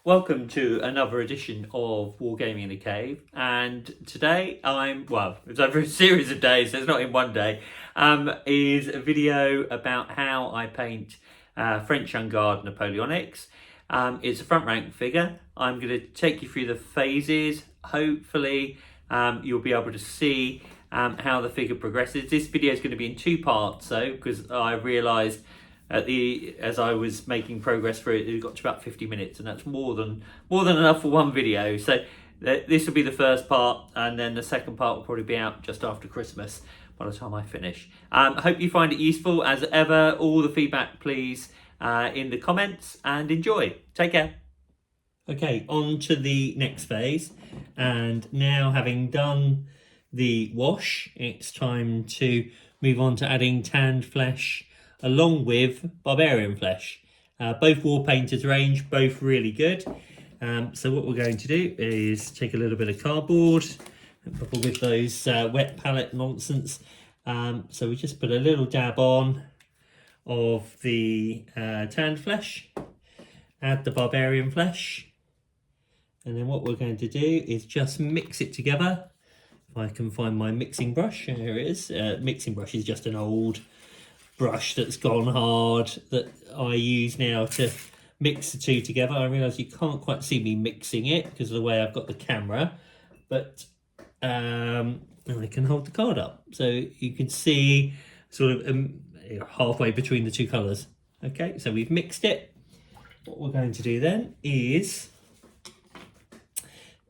Welcome to another edition of Wargaming in the Cave, and today it's over a series of days, so it's not in one day, is a video about how I paint French Young Guard Napoleonics. It's a front rank figure. I'm going to take you through the phases. Hopefully you'll be able to see how the figure progresses. This video is going to be in two parts though, because I realised as I was making progress through it got to about 50 minutes, and that's more than enough for one video. So this will be the first part, and then the second part will probably be out just after Christmas by the time I finish. I hope you find it useful. As ever, all the feedback please in the comments, and enjoy. Take care. Okay, on to the next phase, and now having done the wash, it's time to move on to adding tanned flesh along with barbarian flesh. Both war painters range, both really good. So what we're going to do is take a little bit of cardboard and couple with those wet palette nonsense. So we just put a little dab on of the tanned flesh, add the barbarian flesh, and then what we're going to do is just mix it together. If I can find my mixing brush, here it is. Mixing brush is just an old brush that's gone hard that I use now to mix the two together. I realise you can't quite see me mixing it because of the way I've got the camera, but I can hold the card up so you can see sort of halfway between the two colours. Okay, so we've mixed it. What we're going to do then is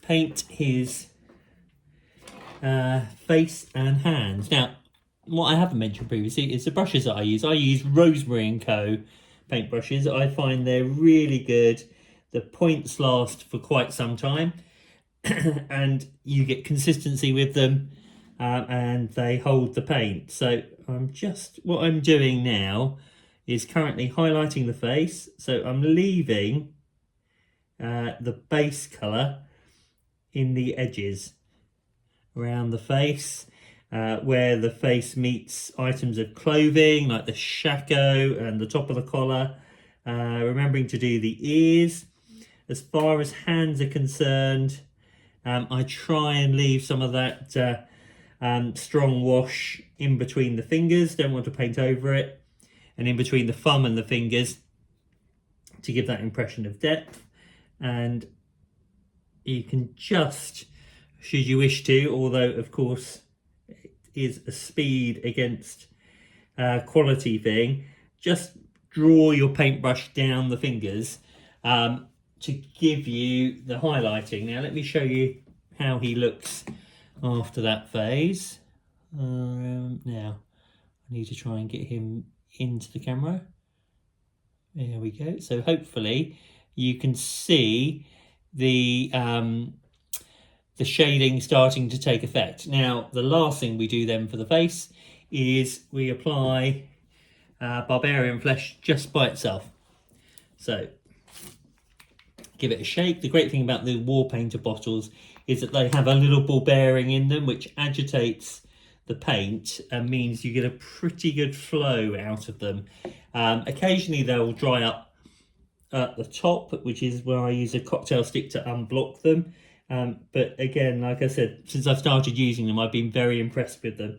paint his face and hands. Now, what I haven't mentioned previously is the brushes that I use. I use Rosemary & Co. paint brushes. I find they're really good. The points last for quite some time and you get consistency with them, and they hold the paint. So what I'm doing now is currently highlighting the face. So I'm leaving the base colour in the edges around the face. Where the face meets items of clothing like the shako and the top of the collar. Remembering to do the ears. As far as hands are concerned, I try and leave some of that strong wash in between the fingers. Don't want to paint over it. And in between the thumb and the fingers to give that impression of depth. And you can just, should you wish to, although of course is a speed against quality thing, just draw your paintbrush down the fingers to give you the highlighting. Now let me show you how he looks after that phase. Now I need to try and get him into the camera. There we go. So hopefully you can see the shading starting to take effect. Now, the last thing we do then for the face is we apply barbarian flesh just by itself. So, give it a shake. The great thing about the War Painter bottles is that they have a little ball bearing in them which agitates the paint and means you get a pretty good flow out of them. Occasionally they'll dry up at the top, which is where I use a cocktail stick to unblock them. But again, like I said, since I've started using them, I've been very impressed with them.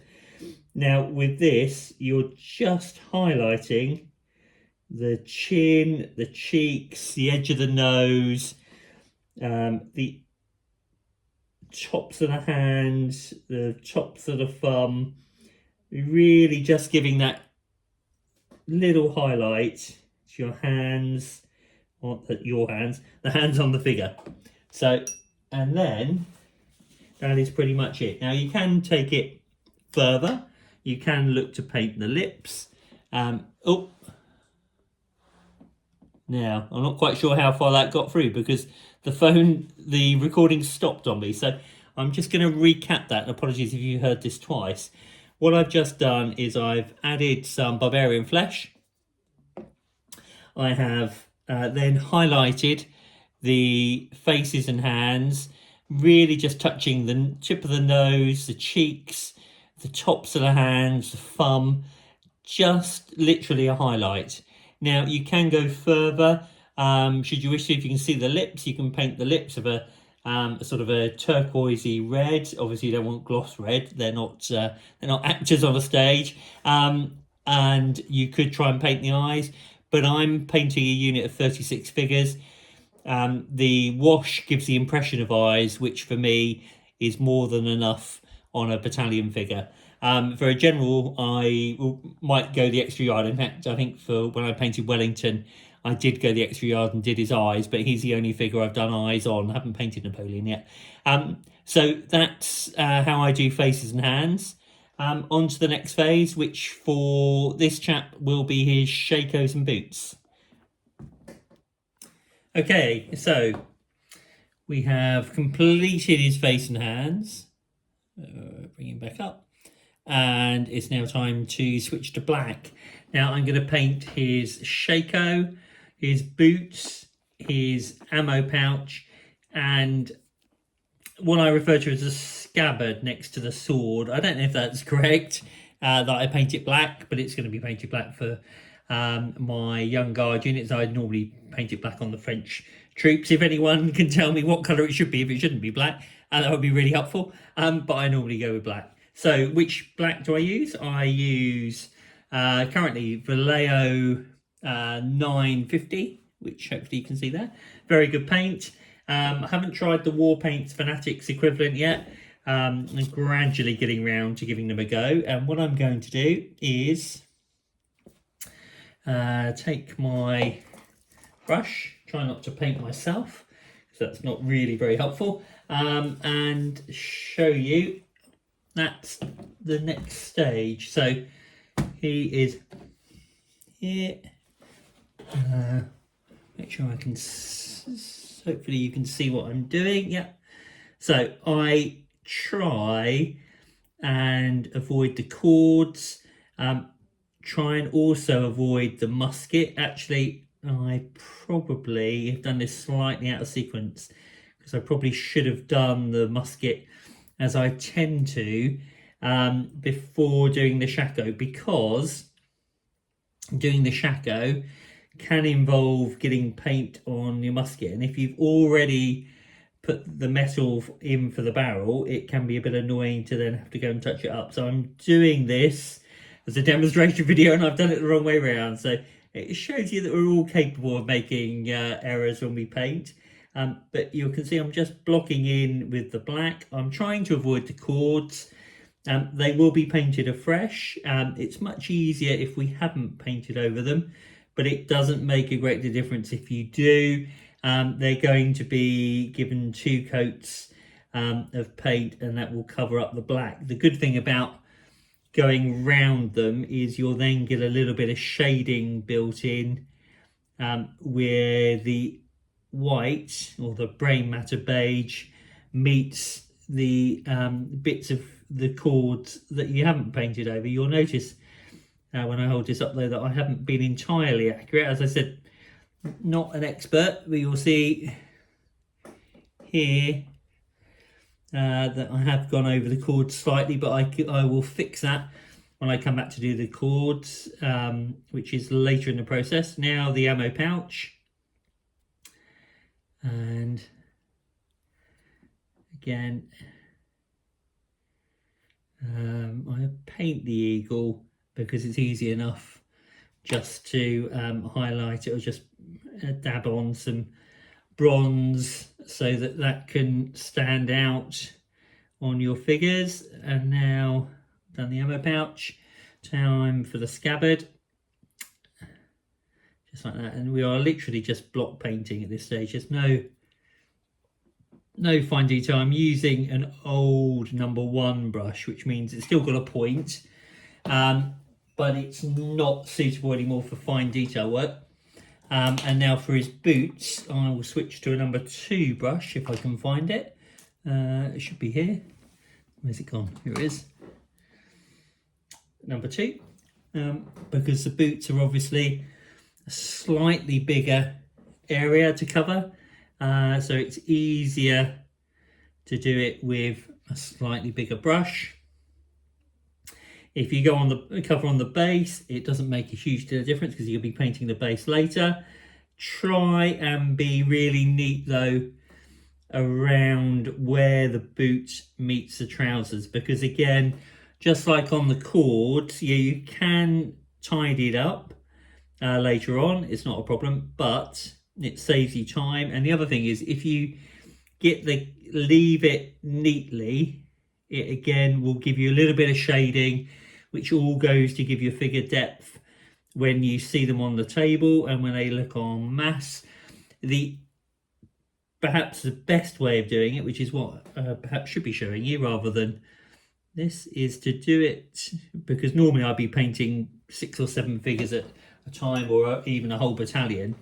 Now with this, you're just highlighting the chin, the cheeks, the edge of the nose, the tops of the hands, the tops of the thumb, really just giving that little highlight to your hands, the hands on the figure. So, and then that is pretty much it. Now you can take it further. You can look to paint the lips. Now, I'm not quite sure how far that got through because the recording stopped on me. So I'm just going to recap that. Apologies if you heard this twice. What I've just done is I've added some barbarian flesh. I have then highlighted the faces and hands, really just touching the tip of the nose, the cheeks, the tops of the hands, the thumb, just literally a highlight. Now you can go further. Should you wish to, if you can see the lips, you can paint the lips of a sort of a turquoisey red. Obviously, you don't want gloss red; they're not actors on a stage. And you could try and paint the eyes, but I'm painting a unit of 36 figures. The wash gives the impression of eyes, which for me is more than enough on a battalion figure. For a general, I might go the extra yard. In fact, I think for when I painted Wellington, I did go the extra yard and did his eyes, but he's the only figure I've done eyes on. I haven't painted Napoleon yet. So that's how I do faces and hands. On to the next phase, which for this chap will be his shakos and boots. Okay, so we have completed his face and hands. Bring him back up. And it's now time to switch to black. Now I'm going to paint his shako, his boots, his ammo pouch, and what I refer to as a scabbard next to the sword. I don't know if that's correct, that I paint it black, but it's going to be painted black for my Young Guard units. I normally paint it black on the French troops. If anyone can tell me what colour it should be, if it shouldn't be black, that would be really helpful. But I normally go with black. So which black do I use? I use currently Vallejo 950, which hopefully you can see there. Very good paint. I haven't tried the War Paints Fanatics equivalent yet. I'm gradually getting round to giving them a go. And what I'm going to do is take my brush, try not to paint myself, because that's not really very helpful, and show you that's the next stage. So he is here. Make sure I can, hopefully you can see what I'm doing. Yeah. So I try and avoid the cords, try and also avoid the musket. Actually, I probably have done this slightly out of sequence, because I probably should have done the musket as I tend to before doing the shako, because doing the shako can involve getting paint on your musket, and if you've already put the metal in for the barrel, it can be a bit annoying to then have to go and touch it up. So I'm doing this as a demonstration video, and I've done it the wrong way around. So it shows you that we're all capable of making errors when we paint. But you can see I'm just blocking in with the black. I'm trying to avoid the cords. They will be painted afresh. It's much easier if we haven't painted over them, but it doesn't make a great difference if you do. They're going to be given 2 coats of paint, and that will cover up the black. The good thing about going round them is you'll then get a little bit of shading built in, where the white or the brain matter beige meets the bits of the cords that you haven't painted over. You'll notice when I hold this up though that I haven't been entirely accurate. As I said, not an expert, but you'll see here that I have gone over the cords slightly, but I will fix that when I come back to do the cords, which is later in the process. Now the ammo pouch, and again I paint the eagle because it's easy enough just to highlight it, or just dab on some bronze so that that can stand out on your figures. And now done the ammo pouch, time for the scabbard, just like that. And we are literally just block painting at this stage. There's no fine detail. I'm using an old #1 brush, which means it's still got a point, but it's not suitable anymore for fine detail work. And now for his boots, I will switch to a #2 brush if I can find it. It should be here. Where's it gone? Here it is. #2, because the boots are obviously a slightly bigger area to cover, so it's easier to do it with a slightly bigger brush. If you go on the cover on the base, it doesn't make a huge deal of difference because you'll be painting the base later. try and be really neat though around where the boot meets the trousers, because again, just like on the cord, you can tidy it up later on. It's not a problem, but it saves you time. And the other thing is, if you leave it neatly, it again will give you a little bit of shading, which all goes to give you figure depth when you see them on the table and when they look en masse. Perhaps the best way of doing it, which is what perhaps should be showing you rather than this, is to do it, because normally I'd be painting 6 or 7 figures at a time, or even a whole battalion.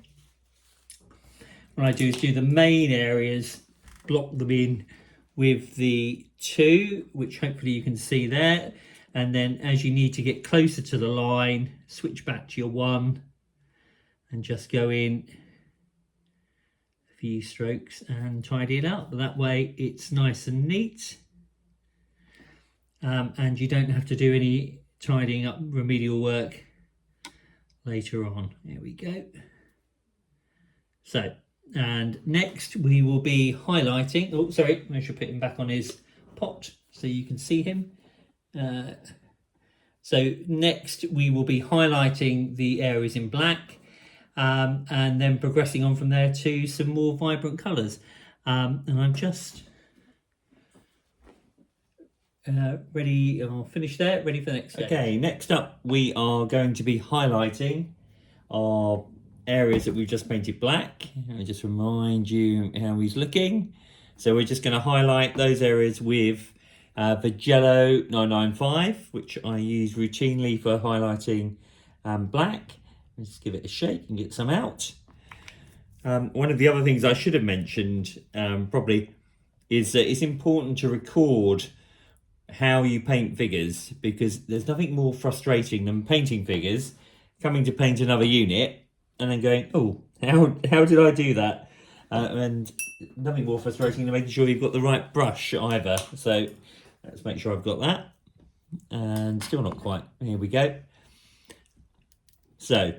What I do is do the main areas, block them in with the 2, which hopefully you can see there, and then as you need to get closer to the line, switch back to your 1 and just go in a few strokes and tidy it up. That way it's nice and neat, and you don't have to do any tidying up remedial work later on. There we go. So, and next we will be highlighting, oh sorry, I should put him back on his pot so you can see him. So next we will be highlighting the areas in black, and then progressing on from there to some more vibrant colours. And I'm just ready, I'll finish there, ready for the next step. Okay, next up we are going to be highlighting our areas that we've just painted black. Let me just remind you how he's looking. So we're just going to highlight those areas with the Jello 995, which I use routinely for highlighting black. Let's give it a shake and get some out. One of the other things I should have mentioned probably is that it's important to record how you paint figures, because there's nothing more frustrating than painting figures, coming to paint another unit and then going, oh, how did I do that? And nothing more frustrating than making sure you've got the right brush either. So let's make sure I've got that. And still not quite. Here we go. So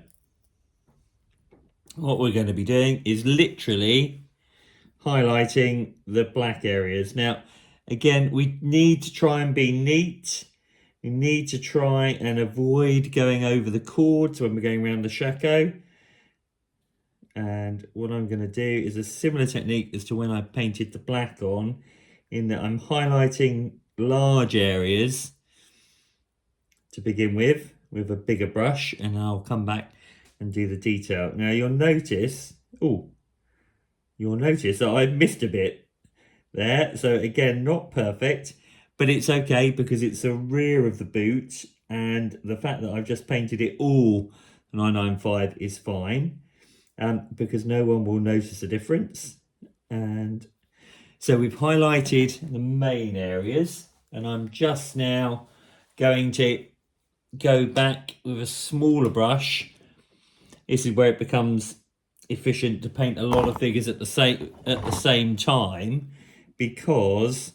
what we're going to be doing is literally highlighting the black areas. Now, again, we need to try and be neat. We need to try and avoid going over the cords when we're going around the shako. And what I'm going to do is a similar technique as to when I painted the black on, in that I'm highlighting large areas to begin with a bigger brush, and I'll come back and do the detail. Now you'll notice that I've missed a bit there. So again, not perfect, but it's okay because it's the rear of the boot, and the fact that I've just painted it all 995 is fine. Because no one will notice a difference. And so we've highlighted the main areas, and I'm just now going to go back with a smaller brush. This is where it becomes efficient to paint a lot of figures at the same time, because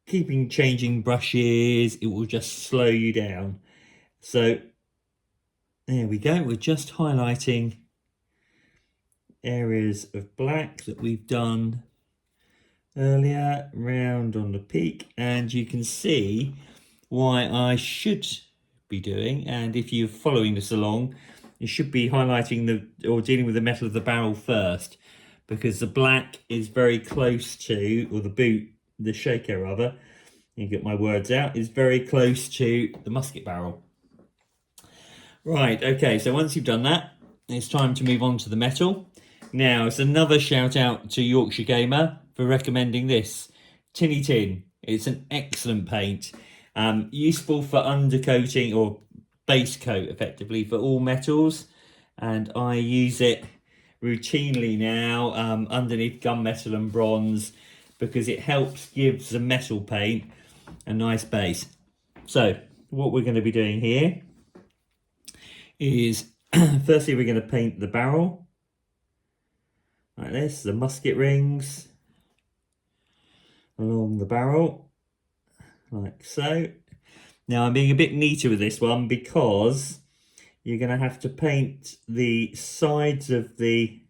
changing brushes, it will just slow you down. So there we go, we're just highlighting areas of black that we've done earlier round on the peak, and you can see why I should be doing, and if you're following this along, you should be highlighting or dealing with the metal of the barrel first, because the black is very close to, or the boot, the shaker rather, you get my words out, is very close to the musket barrel. Right, okay, so once you've done that, it's time to move on to the metal. Now, it's another shout out to Yorkshire Gamer for recommending this Tinny Tin. It's an excellent paint, useful for undercoating or base coat effectively for all metals, and I use it routinely now underneath gunmetal and bronze, because it helps give the metal paint a nice base. So what we're going to be doing here is firstly we're going to paint the barrel like this, the musket rings along the barrel like so. Now I'm being a bit neater with this one because you're going to have to paint the sides of the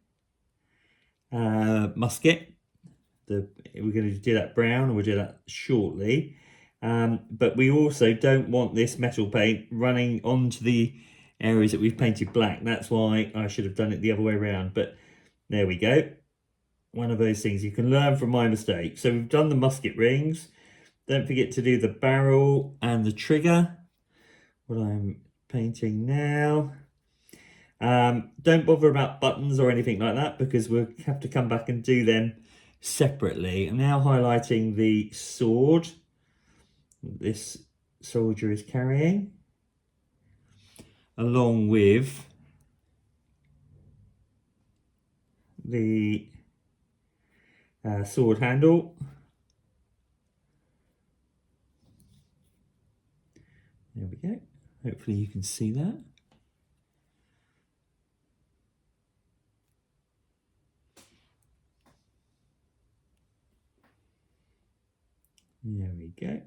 musket. We're going to do that brown, and we'll do that shortly. But we also don't want this metal paint running onto the areas that we've painted black. That's why I should have done it the other way around. But there we go. One of those things. You can learn from my mistake. So we've done the musket rings. Don't forget to do the barrel and the trigger. What I'm painting now. Don't bother about buttons or anything like that, because we'll have to come back and do them separately. I'm now highlighting the sword this soldier is carrying, along with the sword handle. There we go. Hopefully you can see that. There we go.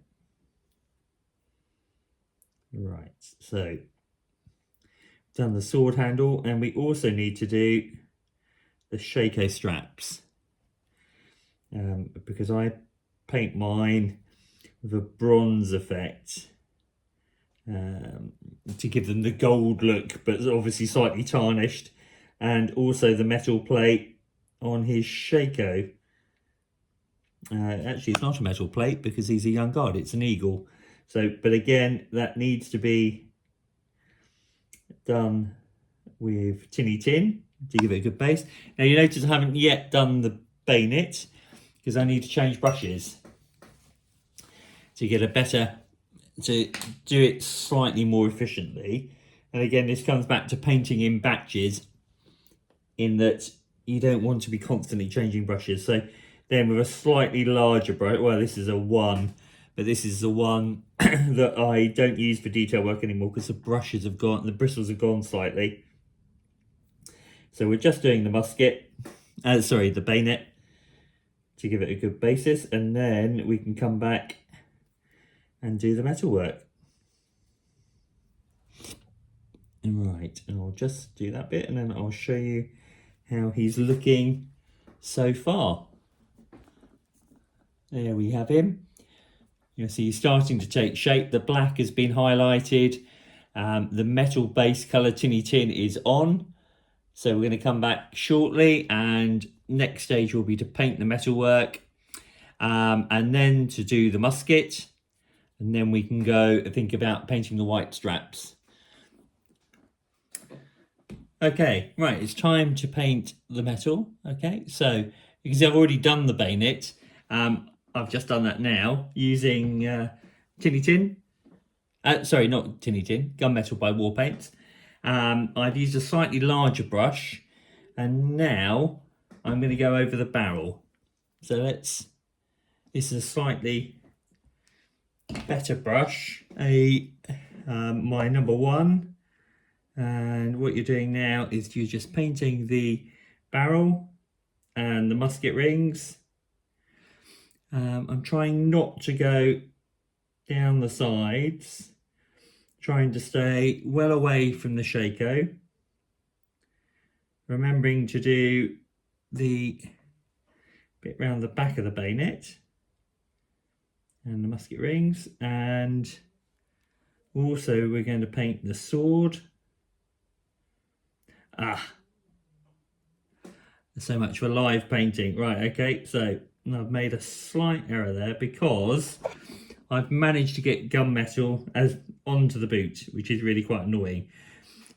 Right, so done the sword handle, and we also need to do the shako straps, because I paint mine with a bronze effect to give them the gold look, but obviously slightly tarnished, and also the metal plate on his shako. Actually, it's not a metal plate because he's a young guard, it's an eagle. So, but again, that needs to be done with tinny tin to give it a good base. Now you notice I haven't yet done the bayonet because I need to change brushes to get a better, to do it slightly more efficiently. And again, this comes back to painting in batches, in that you don't want to be constantly changing brushes. So then with a slightly larger brush, well, this is a 1, but this is the one that I don't use for detail work anymore because the brushes have gone, the bristles have gone slightly. So we're just doing the musket, the bayonet, to give it a good basis, and then we can come back and do the metal work. Right, and I'll just do that bit, and then I'll show you how he's looking so far. There we have him. You see he's starting to take shape. The black has been highlighted. The metal base colour tinny tin is on. So we're going to come back shortly, and next stage will be to paint the metalwork, and then to do the musket, and then we can go think about painting the white straps. Okay, right, it's time to paint the metal. Okay, so you can see I've already done the bayonet. I've just done that now using tinny tin. Sorry, not tinny tin, gunmetal by War Paints. I've used a slightly larger brush, and now I'm going to go over the barrel. So this is a slightly better brush, my number 1. And what you're doing now is you're just painting the barrel and the musket rings. I'm trying not to go down the sides, trying to stay well away from the shako, remembering to do the bit round the back of the bayonet and the musket rings, and also we're going to paint the sword. So much for live painting. Right, okay, so I've made a slight error there because I've managed to get gunmetal onto the boot, which is really quite annoying.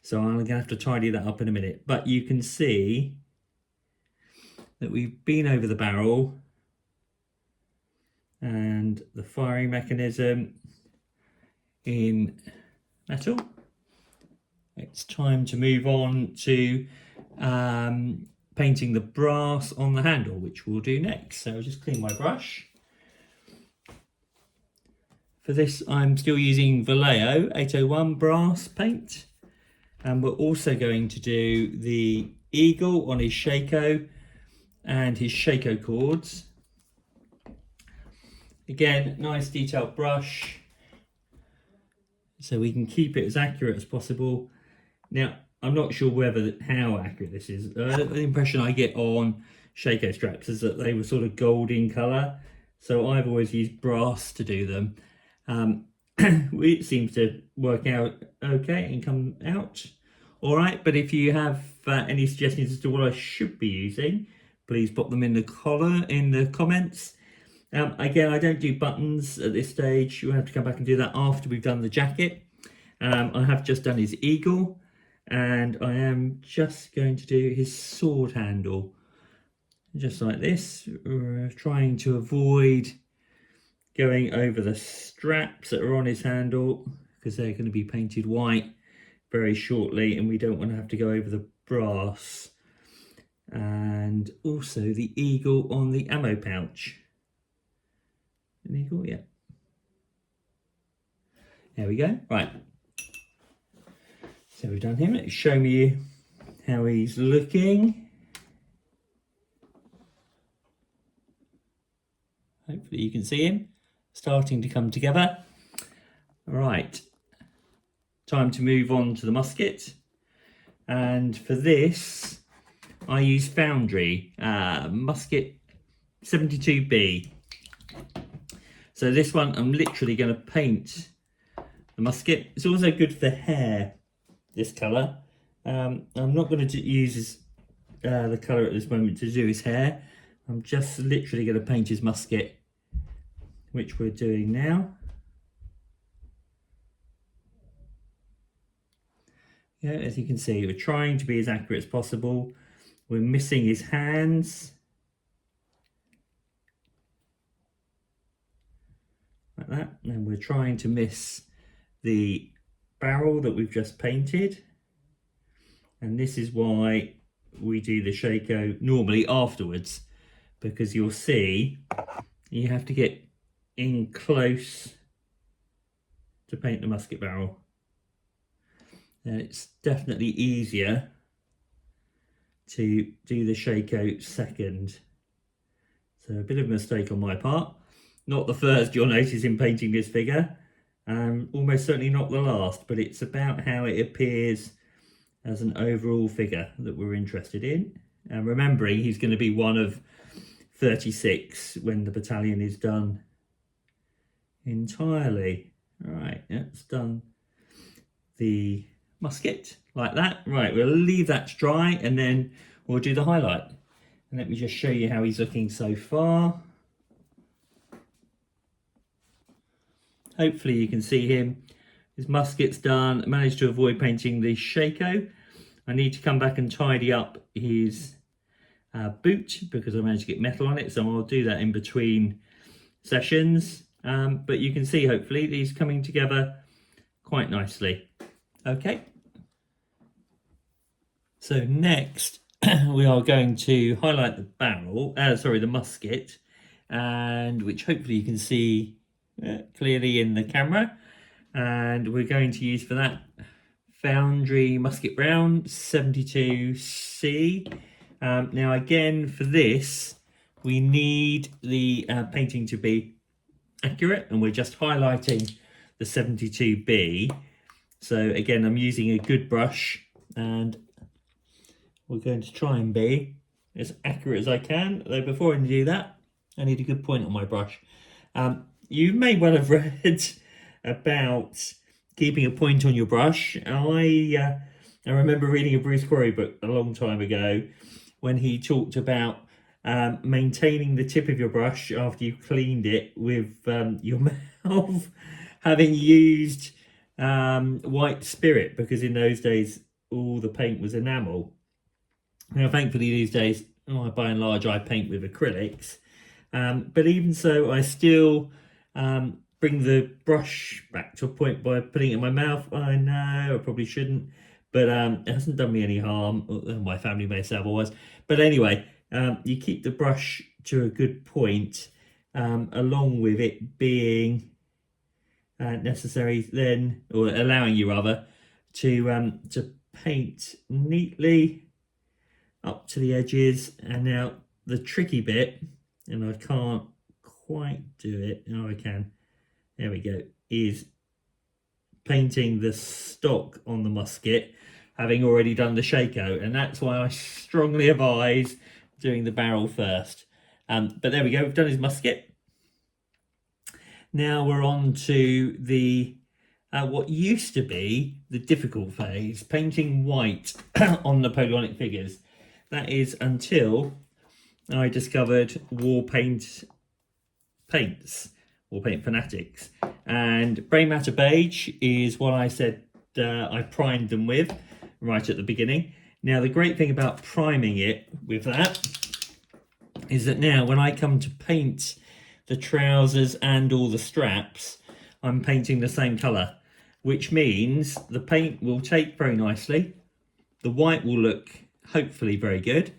So I'm going to have to tidy that up in a minute. But you can see that we've been over the barrel and the firing mechanism in metal. It's time to move on to painting the brass on the handle, which we'll do next. So I'll just clean my brush. For this, I'm still using Vallejo 801 brass paint. And we're also going to do the eagle on his shako and his shako cords. Again, nice detailed brush, so we can keep it as accurate as possible. Now, I'm not sure how accurate this is. The impression I get on Shako straps is that they were sort of gold in colour, so I've always used brass to do them. It seems to work out okay and come out all right, but if you have any suggestions as to what I should be using, please pop them in the comments. Again, I don't do buttons at this stage. You'll have to come back and do that after we've done the jacket. I have just done his eagle, and I am just going to do his sword handle, just like this, trying to avoid going over the straps that are on his handle, because they're going to be painted white very shortly, and we don't want to have to go over the brass. And also the eagle on the ammo pouch. An eagle, yeah. There we go. Right. So we've done him. Let's show you how he's looking. Hopefully you can see him starting to come together. All right. Time to move on to the musket. And for this, I use Foundry musket 72B. So this one, I'm literally going to paint the musket. It's also good for hair, this colour. I'm not going to use the colour at this moment to do his hair. I'm just literally going to paint his musket, which we're doing now. Yeah, as you can see, we're trying to be as accurate as possible. We're missing his hands. Like that. And we're trying to miss the barrel that we've just painted. And this is why we do the Shako normally afterwards, because you'll see you have to get in close to paint the musket barrel. And it's definitely easier to do the Shako second. So a bit of a mistake on my part. Not the first you'll notice in painting this figure. Almost certainly not the last, but it's about how it appears as an overall figure that we're interested in. And remembering he's going to be one of 36 when the battalion is done entirely. All right, that's done the musket like that. Right, we'll leave that to dry and then we'll do the highlight. And let me just show you how he's looking so far. Hopefully you can see him. His musket's done. I managed to avoid painting the Shako. I need to come back and tidy up his boot because I managed to get metal on it, so I'll do that in between sessions. But you can see hopefully these coming together quite nicely. Okay. So next we are going to highlight the barrel, the musket, and which hopefully you can see clearly in the camera. And we're going to use for that Foundry Musket Brown 72C. Now again, for this, we need the painting to be accurate, and we're just highlighting the 72B. So again, I'm using a good brush, and we're going to try and be as accurate as I can. Though before I do that, I need a good point on my brush. You may well have read about keeping a point on your brush. I remember reading a Bruce Quarry book a long time ago when he talked about maintaining the tip of your brush after you've cleaned it with your mouth having used white spirit, because in those days all the paint was enamel. Now thankfully these days, by and large, I paint with acrylics, but even so I still bring the brush back to a point by putting it in my mouth. I know I probably shouldn't, but it hasn't done me any harm. My family may say otherwise. But anyway, you keep the brush to a good point, along with it being necessary then, or allowing you rather, to paint neatly up to the edges. And now the tricky bit, and I can't quite do it. Oh, I can. There we go. Is painting the stock on the musket having already done the shake out, and that's why I strongly advise doing the barrel first. But there we go, we've done his musket. Now we're on to the what used to be the difficult phase, painting white on Napoleonic figures. That is until I discovered War Paint Fanatics, and Brain Matter Beige is what I said I primed them with right at the beginning. Now the great thing about priming it with that is that now when I come to paint the trousers and all the straps, I'm painting the same colour, which means the paint will take very nicely, the white will look hopefully very good,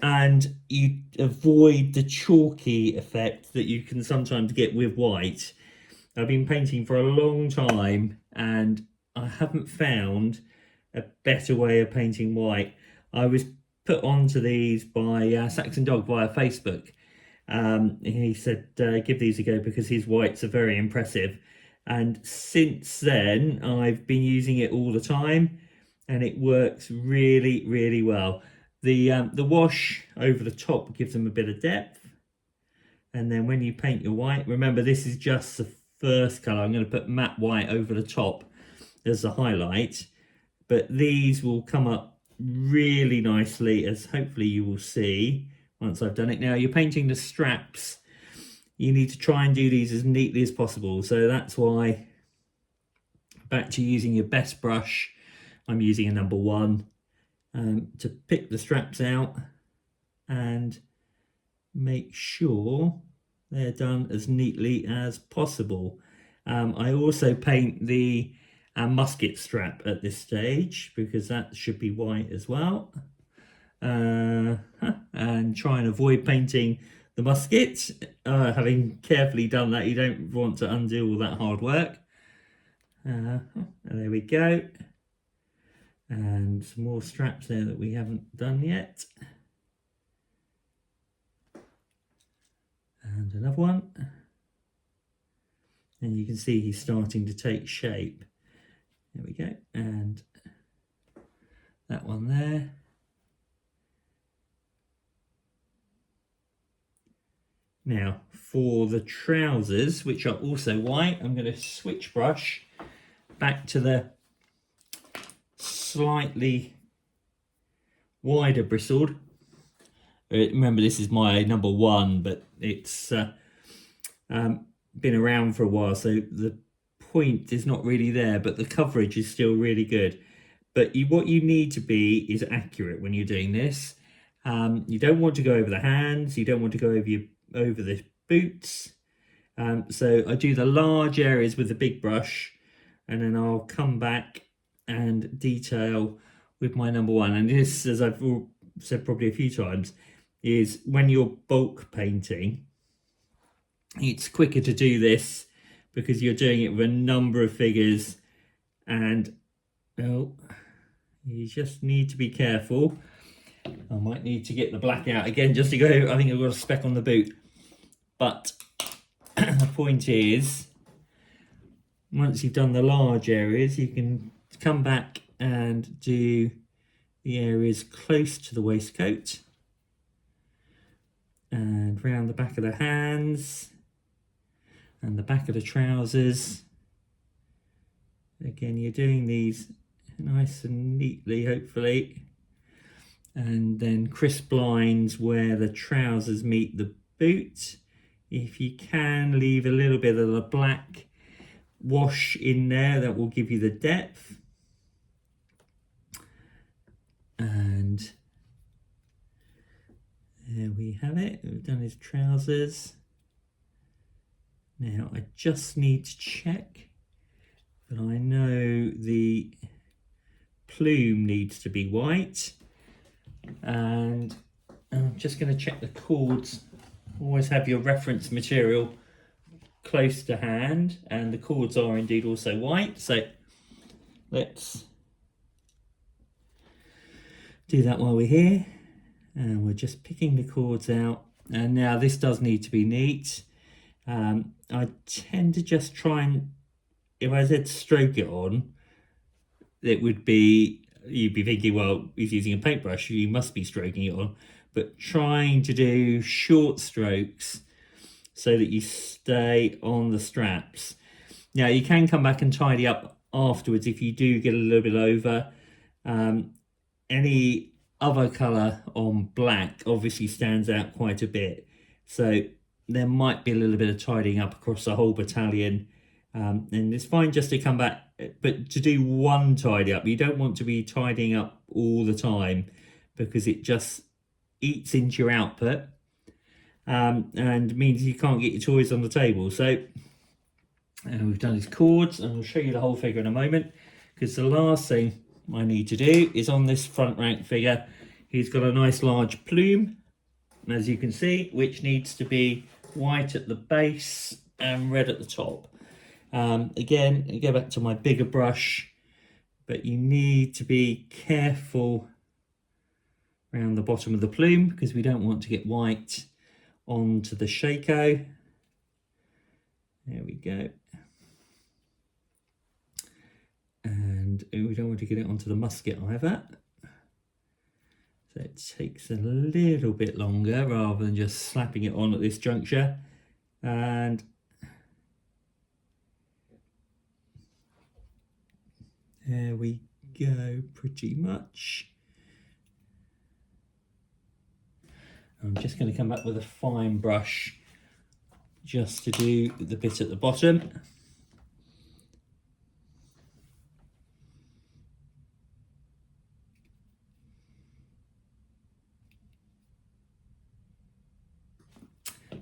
and you avoid the chalky effect that you can sometimes get with white. I've been painting for a long time and I haven't found a better way of painting white. I was put onto these by Saxon Dog via Facebook. He said give these a go because his whites are very impressive, and since then I've been using it all the time and it works really well. The wash over the top gives them a bit of depth, and then when you paint your white, remember this is just the first colour. I'm going to put matte white over the top as the highlight, but these will come up really nicely, as hopefully you will see once I've done it. Now you're painting the straps, you need to try and do these as neatly as possible, so that's why, back to using your best brush, I'm using a number 1 to pick the straps out and make sure they're done as neatly as possible. I also paint the musket strap at this stage because that should be white as well, and try and avoid painting the musket. Having carefully done that, you don't want to undo all that hard work. And there we go, and some more straps there that we haven't done yet, and another one, and you can see he's starting to take shape. There we go, and that one there. Now for the trousers, which are also white, I'm going to switch brush back to the slightly wider bristled. Remember, this is my number 1, but it's been around for a while, so the point is not really there, but the coverage is still really good. But what you need to be is accurate when you're doing this. You don't want to go over the hands, you don't want to go over the boots. So I do the large areas with the big brush, and then I'll come back and detail with my number 1. And this, as I've said probably a few times, is when you're bulk painting, it's quicker to do this because you're doing it with a number of figures, and you just need to be careful. I might need to get the black out again just to go. I think I've got a speck on the boot, but the point is, once you've done the large areas, you can come back and do the areas close to the waistcoat and round the back of the hands and the back of the trousers. Again, you're doing these nice and neatly, hopefully, and then crisp lines where the trousers meet the boot. If you can, leave a little bit of the black wash in there, that will give you the depth. And there we have it, we've done his trousers. Now I just need to check that I know the plume needs to be white, and I'm just going to check the cords. Always have your reference material close to hand, and the cords are indeed also white, so let's do that while we're here. And we're just picking the cords out, and now this does need to be neat. I tend to just try and, if I said stroke it on, it would be you'd be thinking, well, he's using a paintbrush, you must be stroking it on, but trying to do short strokes so that you stay on the straps. Now, you can come back and tidy up afterwards if you do get a little bit over. Any other colour on black obviously stands out quite a bit. So there might be a little bit of tidying up across the whole battalion. And it's fine just to come back, but to do one tidy up, you don't want to be tidying up all the time because it just eats into your output and means you can't get your toys on the table. So we've done his cords, and I'll show you the whole figure in a moment, because the last thing I need to do is on this front rank figure, he's got a nice large plume, as you can see, which needs to be white at the base and red at the top. Again, I go back to my bigger brush, but you need to be careful around the bottom of the plume because we don't want to get white onto the shako. There we go. And we don't want to get it onto the musket either. So it takes a little bit longer rather than just slapping it on at this juncture. And there we go, pretty much. I'm just going to come back with a fine brush just to do the bit at the bottom.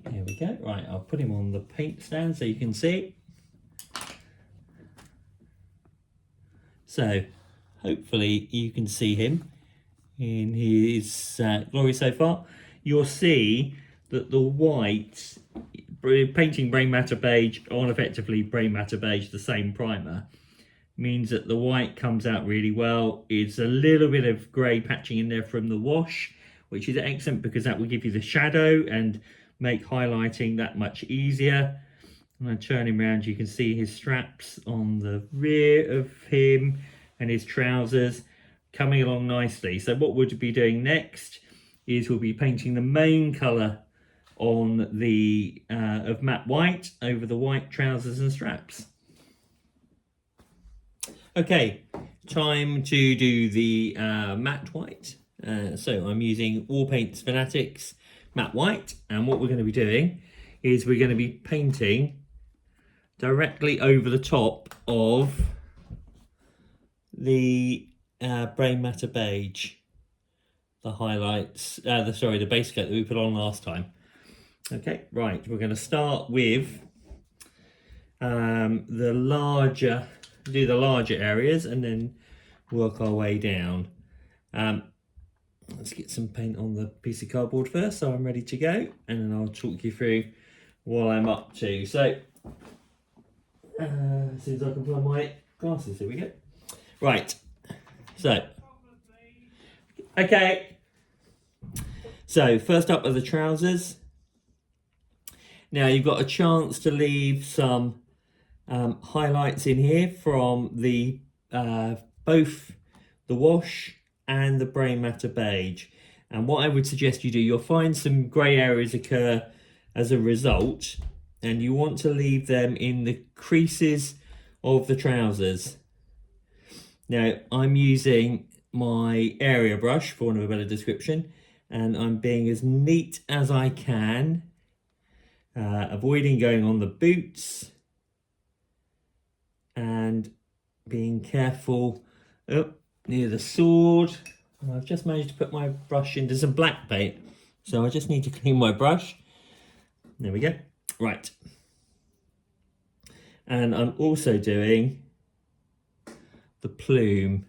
There we go. Right, I'll put him on the paint stand so you can see. So hopefully you can see him in his glory so far. You'll see that the white, painting Brain Matter Beige on effectively Brain Matter Beige, the same primer, means that the white comes out really well. It's a little bit of grey patching in there from the wash, which is excellent because that will give you the shadow and make highlighting that much easier. And I turn him around, you can see his straps on the rear of him and his trousers coming along nicely. So what we'll be doing next is we'll be painting the main colour on the of matte white over the white trousers and straps. Okay, time to do the matte white. So I'm using War Paints Fanatics matte white, and what we're going to be doing is we're going to be painting directly over the top of the Brain Matter Beige, the highlights, the base coat that we put on last time. Okay, right, we're going to start with the larger areas and then work our way down. Let's get some paint on the piece of cardboard first so I'm ready to go, and then I'll talk you through what I'm up to. So as soon as I can find my glasses, here we go. Right, so okay, so first up are the trousers. Now you've got a chance to leave some highlights in here from the both the wash and the Brain Matter Beige, and what I would suggest you do, you'll find some grey areas occur as a result, and you want to leave them in the creases of the trousers. Now I'm using my area brush, for want of a better description, and I'm being as neat as I can, avoiding going on the boots and being careful near the sword. I've just managed to put my brush into some black paint, so I just need to clean my brush. There we go. Right, and I'm also doing the plume.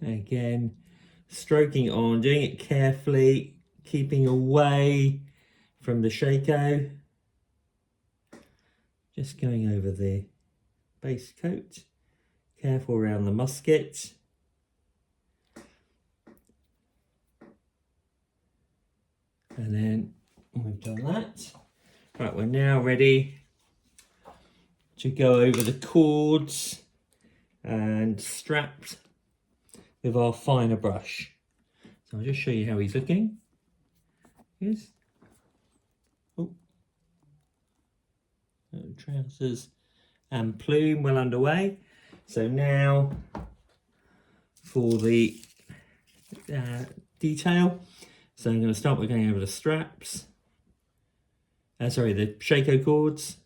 Again, stroking it on, doing it carefully, keeping away from the shako. Just going over the base coat, careful around the musket. And then we've done that. Right, we're now ready to go over the cords and strapped with our finer brush. So I'll just show you how he's looking. Here's trousers and plume well underway. So now for the detail. So I'm going to start by going over the straps. The Shako cords.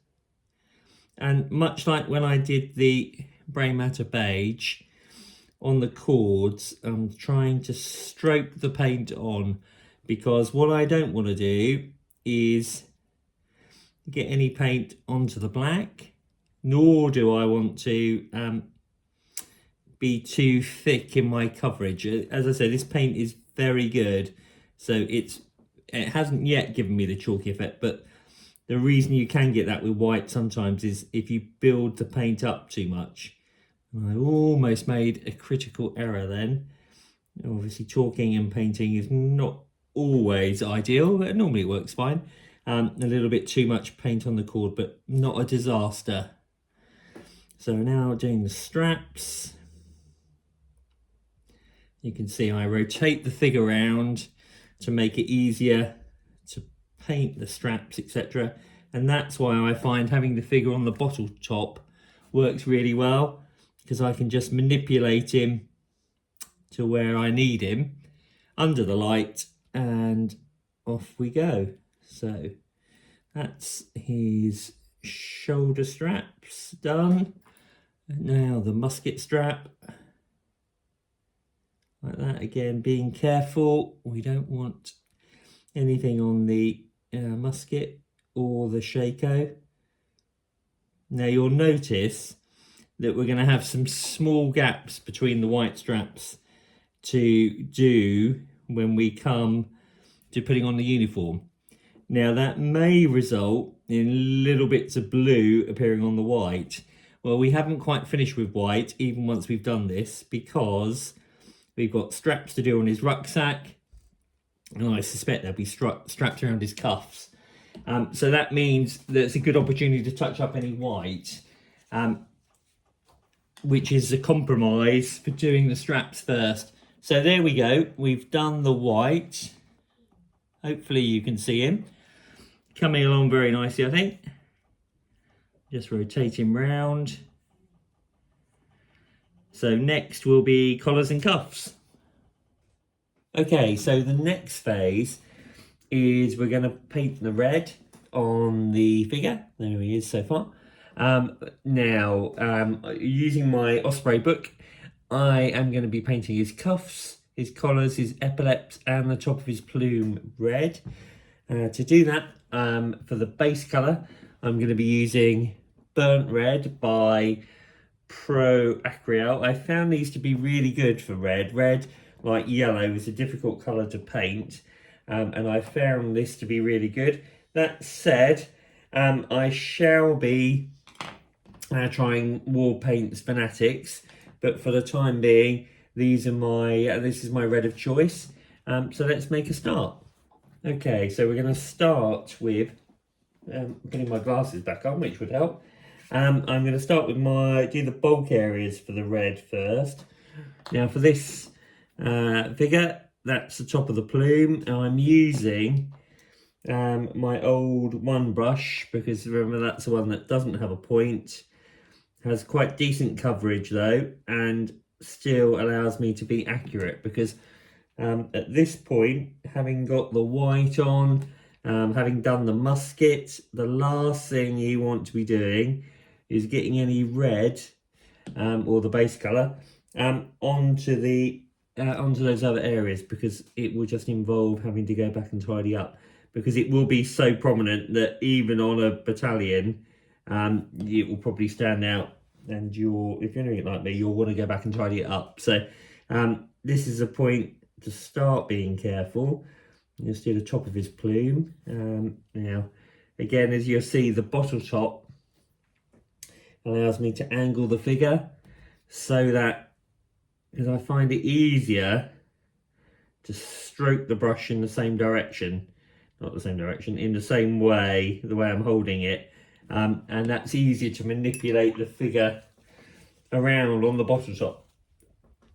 And much like when I did the Brain Matter beige, on the cords, I'm trying to stroke the paint on, because what I don't want to do is get any paint onto the black, nor do I want to be too thick in my coverage. As I said, this paint is very good, so it hasn't yet given me the chalky effect, but the reason you can get that with white sometimes is if you build the paint up too much. I almost made a critical error then. Obviously chalking and painting is not always ideal, but normally it works fine. A little bit too much paint on the cord, but not a disaster. So now doing the straps. You can see I rotate the fig around to make it easier to paint the straps, etc. And that's why I find having the figure on the bottle top works really well, because I can just manipulate him to where I need him under the light, and off we go. So that's his shoulder straps done. And now the musket strap. Like that again, being careful. We don't want anything on the musket or the Shako. Now you'll notice that we're going to have some small gaps between the white straps to do when we come to putting on the uniform. Now that may result in little bits of blue appearing on the white. Well, we haven't quite finished with white even once we've done this, because we've got straps to do on his rucksack, and I suspect they'll be strapped around his cuffs. So that means that it's a good opportunity to touch up any white, which is a compromise for doing the straps first. So there we go, we've done the white. Hopefully you can see him. Coming along very nicely, I think. Just rotate him round. So next will be collars and cuffs. Okay, so the next phase is we're going to paint the red on the figure. There he is so far. Using my Osprey book, I am going to be painting his cuffs, his collars, his epaulets, and the top of his plume red. To do that, for the base colour, I'm going to be using Burnt Red by Pro Acryl. I found these to be really good for red. Red, like yellow, is a difficult colour to paint, and I found this to be really good. That said, I shall be trying War Paints Fanatics, but for the time being, this is my red of choice. So let's make a start. Okay, so we're going to start with putting my glasses back on, which would help. I'm going to start with do the bulk areas for the red first. Now for this figure, that's the top of the plume, and I'm using my old one brush, because remember that's the one that doesn't have a point. Has quite decent coverage though, and still allows me to be accurate, because at this point, having got the white on, having done the musket, the last thing you want to be doing is getting any red or the base colour onto those other areas, because it will just involve having to go back and tidy up, because it will be so prominent that even on a battalion it will probably stand out, and if you're doing it like me, you'll want to go back and tidy it up. So this is a point to start being careful. You'll see the top of his plume. Now again, as you'll see, the bottle top allows me to angle the figure so that, because I find it easier to stroke the brush in the same direction, in the same way, the way I'm holding it, and that's easier to manipulate the figure around on the bottle top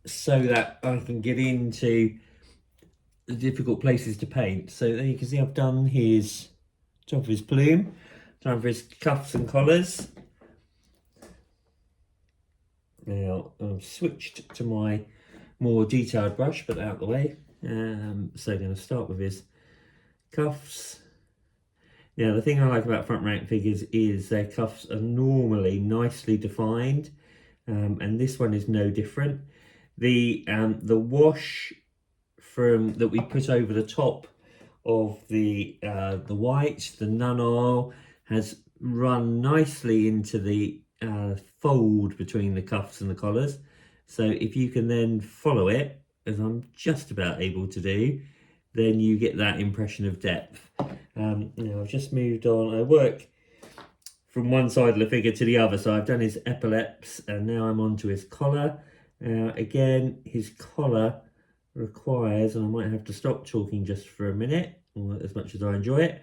so that I can get into the difficult places to paint. So there you can see I've done his top of his plume, done for his cuffs and collars. Now I've switched to my more detailed brush, put that out of the way. So I'm going to start with his cuffs. Now the thing I like about front rank figures is their cuffs are normally nicely defined, and this one is no different. The wash from that we put over the top of the white, the nun oil, has run nicely into the fold between the cuffs and the collars. So if you can then follow it, as I'm just about able to do, then you get that impression of depth. Now I've just moved on. I work from one side of the figure to the other, so I've done his epaulets and now I'm on to his collar. Again, his collar requires, and I might have to stop talking just for a minute, as much as I enjoy it,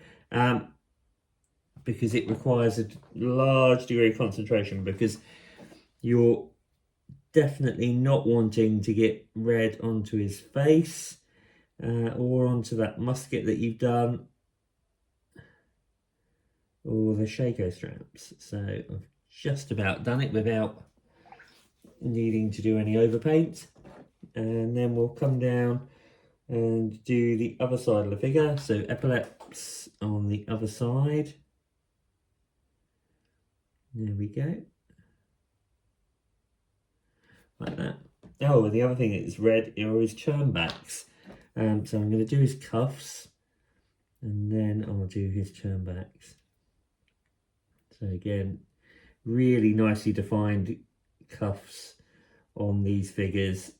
because it requires a large degree of concentration, because you're definitely not wanting to get red onto his face or onto that musket that you've done, or the shako straps. So I've just about done it without needing to do any overpaint, and then we'll come down and do the other side of the figure. So epaulets on the other side. There we go. Like that. Oh, and the other thing that's red are his churn backs. So I'm going to do his cuffs and then I'll do his churn backs. So again, really nicely defined cuffs on these figures.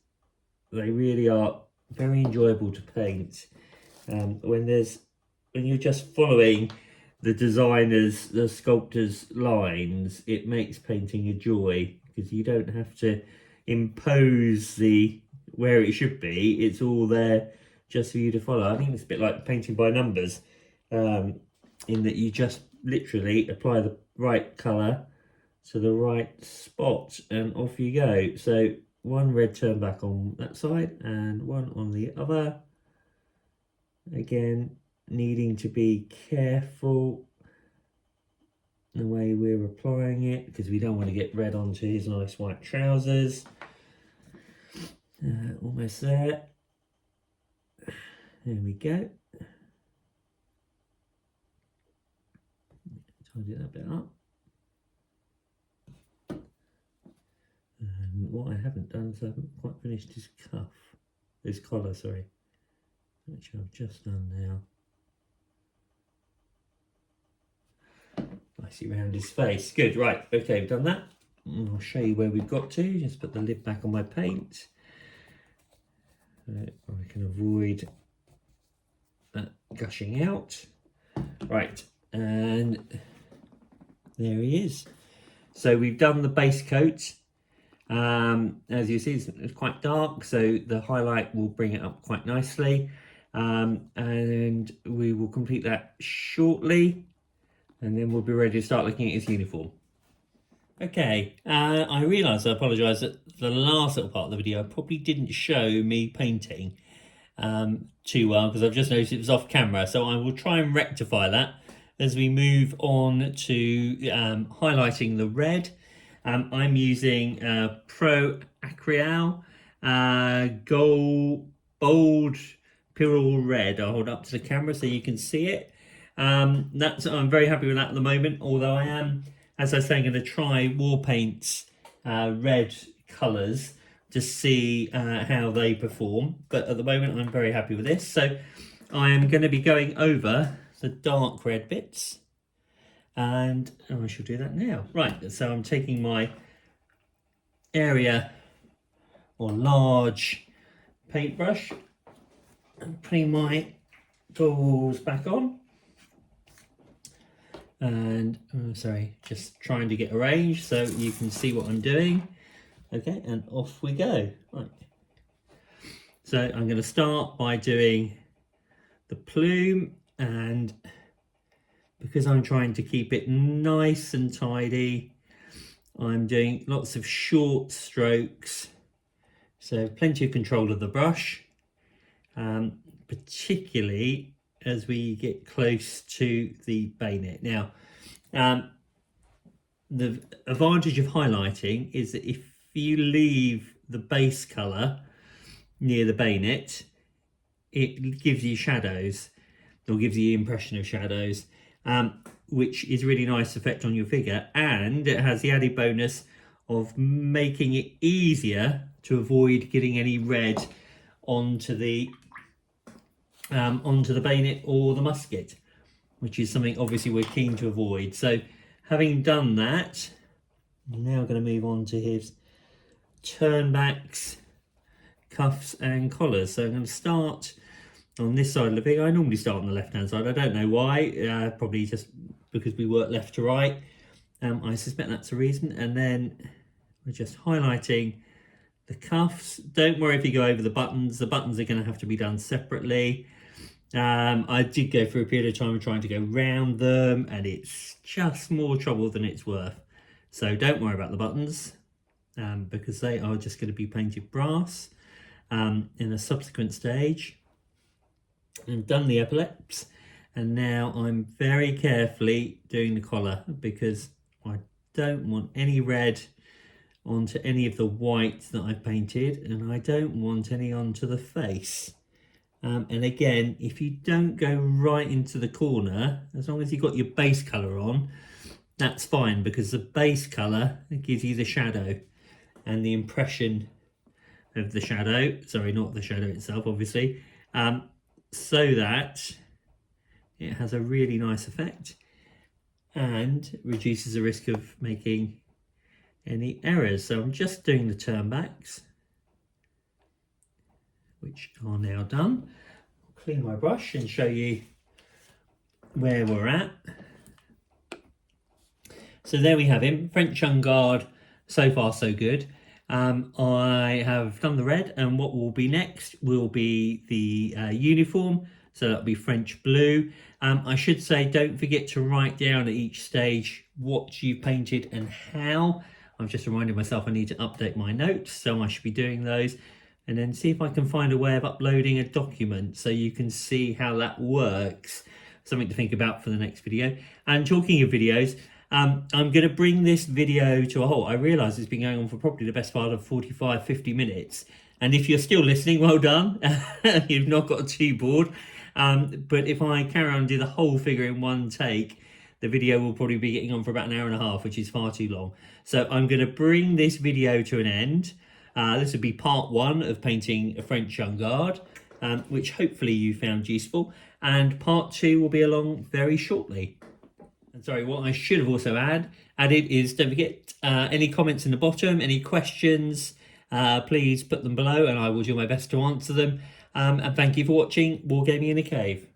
They really are very enjoyable to paint. When you're just following the designer's, the sculptor's lines, it makes painting a joy, because you don't have to impose where it should be. It's all there just for you to follow. I think it's a bit like painting by numbers, in that you just literally apply the right colour to the right spot and off you go. So one red turn back on that side and one on the other. Again, needing to be careful the way we're applying it, because we don't want to get red onto his nice white trousers. Almost there. There we go. Tidy that bit up. And what I haven't done is I haven't quite finished his collar, sorry, which I've just done now. Nicely round his face. Good, right, okay, we've done that. And I'll show you where we've got to. Just put the lid back on my paint. I can avoid that gushing out. Right, and there he is. So we've done the base coat. As you see, it's quite dark, so the highlight will bring it up quite nicely. And we will complete that shortly, and then we'll be ready to start looking at his uniform. Okay, I realise, I apologise, that the last little part of the video I probably didn't show me painting too well, because I've just noticed it was off camera, so I will try and rectify that as we move on to highlighting the red. I'm using Pro Acryl Bold Pyrrole Red. I'll hold up to the camera so you can see it. I'm very happy with that at the moment, although I am, as I was saying, going to try War Paint's red colours to see how they perform. But at the moment, I'm very happy with this. So I am going to be going over the dark red bits. And I shall do that now. Right, so I'm taking my area or large paintbrush and putting my tools back on. And, just trying to get arranged so you can see what I'm doing. Okay, and off we go. Right. So I'm going to start by doing the plume, and because I'm trying to keep it nice and tidy, I'm doing lots of short strokes, so plenty of control of the brush, particularly as we get close to the bayonet. Now, the advantage of highlighting is that if you leave the base colour near the bayonet, it gives you shadows, or gives you the impression of shadows, which is a really nice effect on your figure, and it has the added bonus of making it easier to avoid getting any red onto the bayonet or the musket, which is something obviously we're keen to avoid. So having done that, I'm now going to move on to his turnbacks, cuffs and collars. So I'm going to start on this side of the figure. I normally start on the left hand side. I don't know why, probably just because we work left to right. I suspect that's the reason. And then we're just highlighting the cuffs. Don't worry if you go over the buttons. The buttons are going to have to be done separately. I did go through a period of time trying to go round them, and it's just more trouble than it's worth. So don't worry about the buttons, because they are just going to be painted brass in a subsequent stage. I've done the epaulets, and now I'm very carefully doing the collar because I don't want any red onto any of the white that I've painted, and I don't want any onto the face. And again, if you don't go right into the corner, as long as you've got your base colour on, that's fine, because the base colour gives you the shadow and the impression of the shadow. Sorry, not the shadow itself, obviously. So that it has a really nice effect and reduces the risk of making any errors. So I'm just doing the turnbacks, which are now done. I'll clean my brush and show you where we're at. So there we have him, French Young Guard. So far so good. I have done the red, and what will be next will be the uniform. So that'll be French blue. I should say, don't forget to write down at each stage what you've painted and how. I've just reminded myself I need to update my notes, so I should be doing those. And then see if I can find a way of uploading a document so you can see how that works. Something to think about for the next video. And talking of videos, I'm going to bring this video to a halt. I realise it's been going on for probably the best part of 45-50 minutes. And if you're still listening, well done. You've not got too bored. But if I carry on and do the whole figure in one take, the video will probably be getting on for about an hour and a half, which is far too long. So I'm going to bring this video to an end. This will be part one of painting a French Young Guard, which hopefully you found useful. And part two will be along very shortly. And sorry, what I should have also added is, don't forget, any comments in the bottom, any questions, please put them below and I will do my best to answer them. And thank you for watching Wargaming in the Cave.